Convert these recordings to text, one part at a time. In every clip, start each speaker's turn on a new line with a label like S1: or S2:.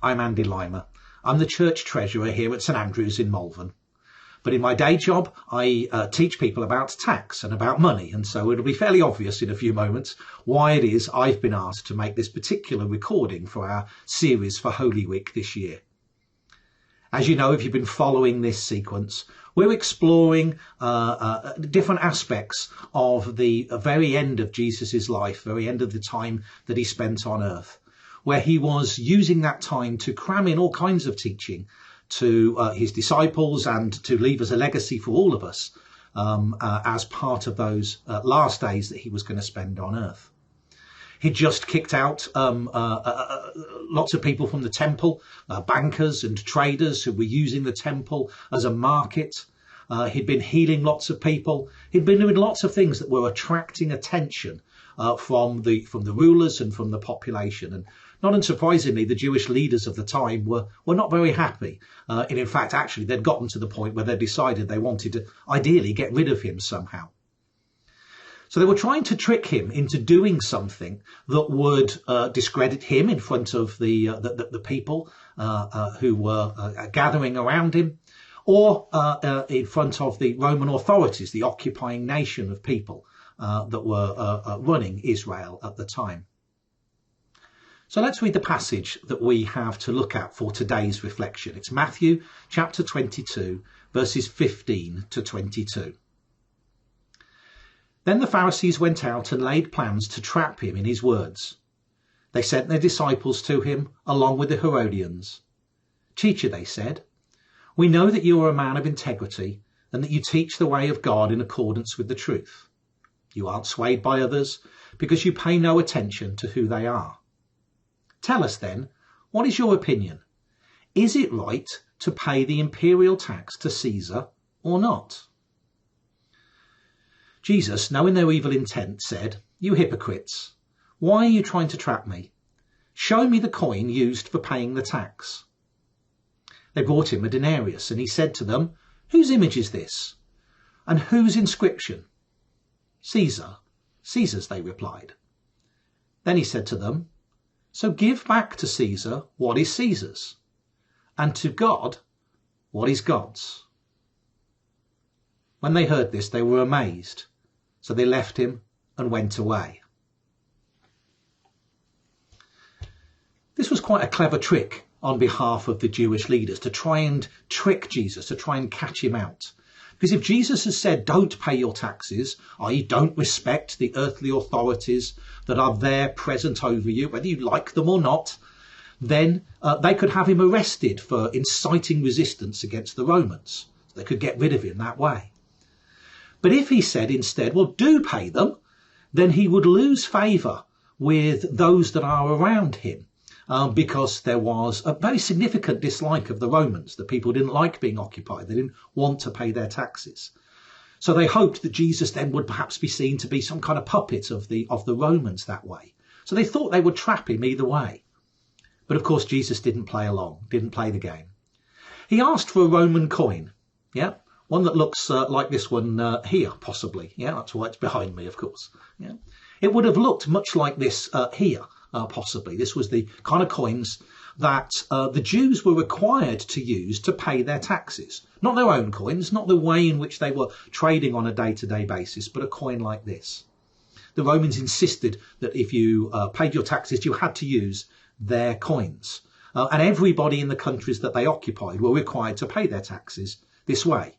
S1: I'm Andy Lymer. I'm the church treasurer here at St Andrews in Malvern. But in my day job, I teach people about tax and about money. And so it'll be fairly obvious in a few moments why it is I've been asked to make this particular recording for our series for Holy Week this year. As you know, if you've been following this sequence, we're exploring different aspects of the very end of Jesus's life, very end of the time that he spent on earth, where he was using that time to cram in all kinds of teaching to his disciples and to leave as a legacy for all of us as part of those last days that he was going to spend on earth. He'd just kicked out lots of people from the temple, bankers and traders who were using the temple as a market. He'd been healing lots of people. He'd been doing lots of things that were attracting attention from the rulers and from the population. And not unsurprisingly, the Jewish leaders of the time were not very happy. And in fact, actually, they'd gotten to the point where they decided they wanted to ideally get rid of him somehow. So they were trying to trick him into doing something that would discredit him in front of the people who were gathering around him, or in front of the Roman authorities, the occupying nation of people that were running Israel at the time. So let's read the passage that we have to look at for today's reflection. It's Matthew chapter 22, verses 15 to 22. Then the Pharisees went out and laid plans to trap him in his words. They sent their disciples to him along with the Herodians. "Teacher," they said, "we know that you are a man of integrity and that you teach the way of God in accordance with the truth. You aren't swayed by others because you pay no attention to who they are. Tell us then, what is your opinion? Is it right to pay the imperial tax to Caesar or not?" Jesus, knowing their evil intent, said, "You hypocrites, why are you trying to trap me? Show me the coin used for paying the tax." They brought him a denarius, and he said to them, "Whose image is this? And whose inscription?" "Caesar." "Caesar's," they replied. Then he said to them, "So give back to Caesar what is Caesar's, and to God what is God's." When they heard this, they were amazed. So they left him and went away. This was quite a clever trick on behalf of the Jewish leaders to try and trick Jesus, to try and catch him out. Because if Jesus has said, don't pay your taxes, i.e. don't respect the earthly authorities that are there present over you, whether you like them or not, then they could have him arrested for inciting resistance against the Romans. So they could get rid of him that way. But if he said instead, well, do pay them, then he would lose favour with those that are around him because there was a very significant dislike of the Romans. The people didn't like being occupied. They didn't want to pay their taxes. So they hoped that Jesus then would perhaps be seen to be some kind of puppet of the Romans that way. So they thought they would trap him either way. But of course, Jesus didn't play along, didn't play the game. He asked for a Roman coin. Yeah. One that looks like this one here, possibly. Yeah, that's why it's behind me, of course. Yeah, it would have looked much like this here, possibly. This was the kind of coins that the Jews were required to use to pay their taxes. Not their own coins, not the way in which they were trading on a day-to-day basis, but a coin like this. The Romans insisted that if you paid your taxes, you had to use their coins. And everybody in the countries that they occupied were required to pay their taxes this way.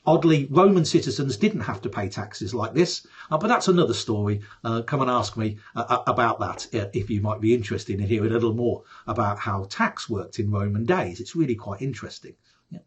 S1: Oddly, Roman citizens didn't have to pay taxes like this, but that's another story. Come and ask me about that if you might be interested in hearing a little more about how tax worked in Roman days. It's really quite interesting. Yeah.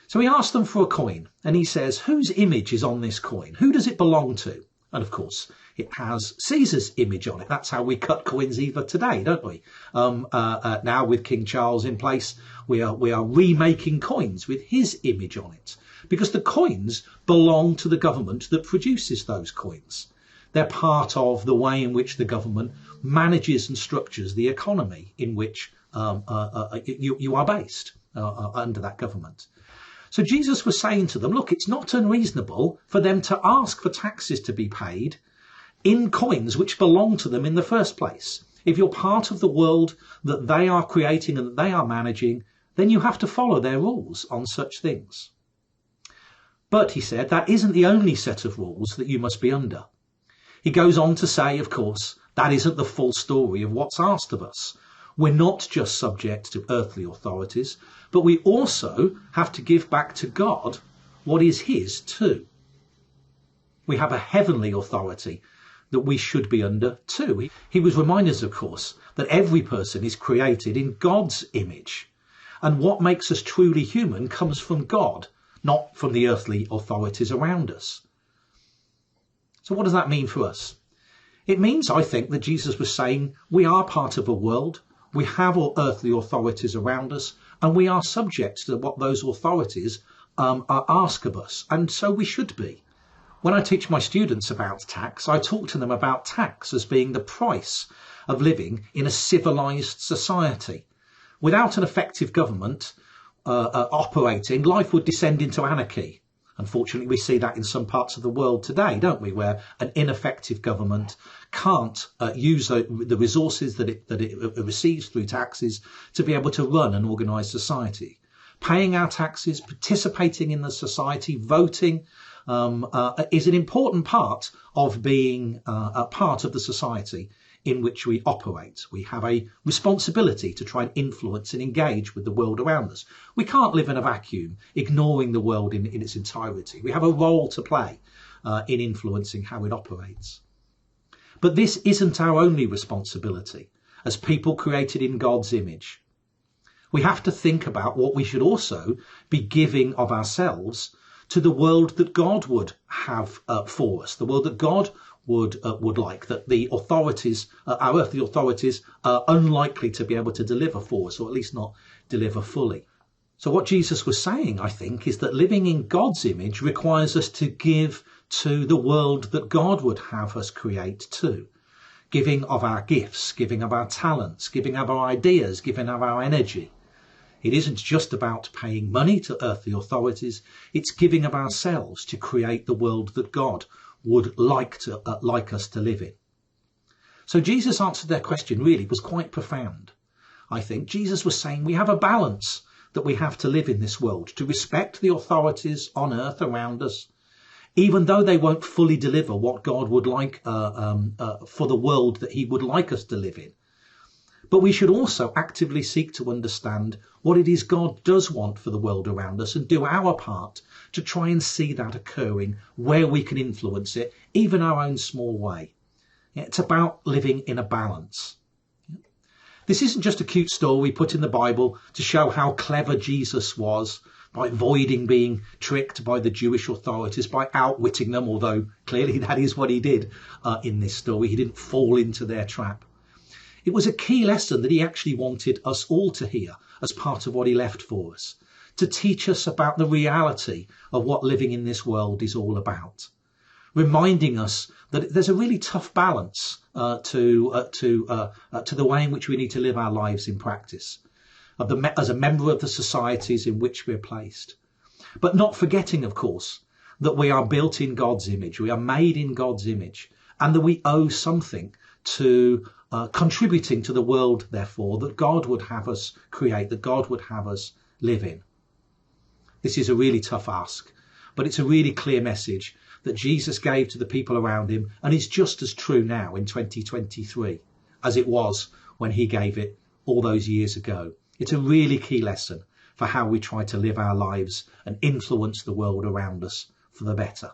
S1: So he asked them for a coin, and he says, whose image is on this coin? Who does it belong to? And of course, it has Caesar's image on it. That's how we cut coins even today, don't we? Now with King Charles in place, we are remaking coins with his image on it, because the coins belong to the government that produces those coins. They're part of the way in which the government manages and structures the economy in which you are based under that government. So Jesus was saying to them, look, it's not unreasonable for them to ask for taxes to be paid in coins which belong to them in the first place. If you're part of the world that they are creating and that they are managing, then you have to follow their rules on such things. But, he said, that isn't the only set of rules that you must be under. He goes on to say, of course, that isn't the full story of what's asked of us. We're not just subject to earthly authorities, but we also have to give back to God what is his too. We have a heavenly authority that we should be under too. He was reminding us, of course, that every person is created in God's image. And what makes us truly human comes from God, not from the earthly authorities around us. So what does that mean for us? It means, I think, that Jesus was saying we are part of a world, we have all earthly authorities around us, and we are subject to what those authorities ask of us, and so we should be. When I teach my students about tax, I talk to them about tax as being the price of living in a civilized society. Without an effective government operating, life would descend into anarchy. Unfortunately, we see that in some parts of the world today, don't we, where an ineffective government can't use the resources that it receives through taxes to be able to run an organised society. Paying our taxes, participating in the society, voting is an important part of being a part of the society in which we operate. We have a responsibility to try and influence and engage with the world around us. We can't live in a vacuum, ignoring the world in its entirety. We have a role to play in influencing how it operates. But this isn't our only responsibility as people created in God's image. We have to think about what we should also be giving of ourselves to the world that God would have for us, the world that God would like, that the authorities, our earthly authorities, are unlikely to be able to deliver for us, or at least not deliver fully. So what Jesus was saying, I think, is that living in God's image requires us to give to the world that God would have us create too. Giving of our gifts, giving of our talents, giving of our ideas, giving of our energy. It isn't just about paying money to earthly authorities, it's giving of ourselves to create the world that God would like us to live in. So Jesus' answer to their question really was quite profound. I think Jesus was saying we have a balance that we have to live in this world, to respect the authorities on earth around us, even though they won't fully deliver what God would like for the world that he would like us to live in. But we should also actively seek to understand what it is God does want for the world around us and do our part to try and see that occurring where we can influence it, even our own small way. It's about living in a balance. This isn't just a cute story put in the Bible to show how clever Jesus was by avoiding being tricked by the Jewish authorities, by outwitting them, although clearly that is what he did in this story. He didn't fall into their trap. It was a key lesson that he actually wanted us all to hear as part of what he left for us, to teach us about the reality of what living in this world is all about, reminding us that there's a really tough balance to the way in which we need to live our lives in practice, as a member of the societies in which we're placed. But not forgetting, of course, that we are built in God's image, we are made in God's image, and that we owe something to contributing to the world, therefore, that God would have us create, that God would have us live in. This is a really tough ask, but it's a really clear message that Jesus gave to the people around him, and is just as true now in 2023 as it was when he gave it all those years ago. It's a really key lesson for how we try to live our lives and influence the world around us for the better.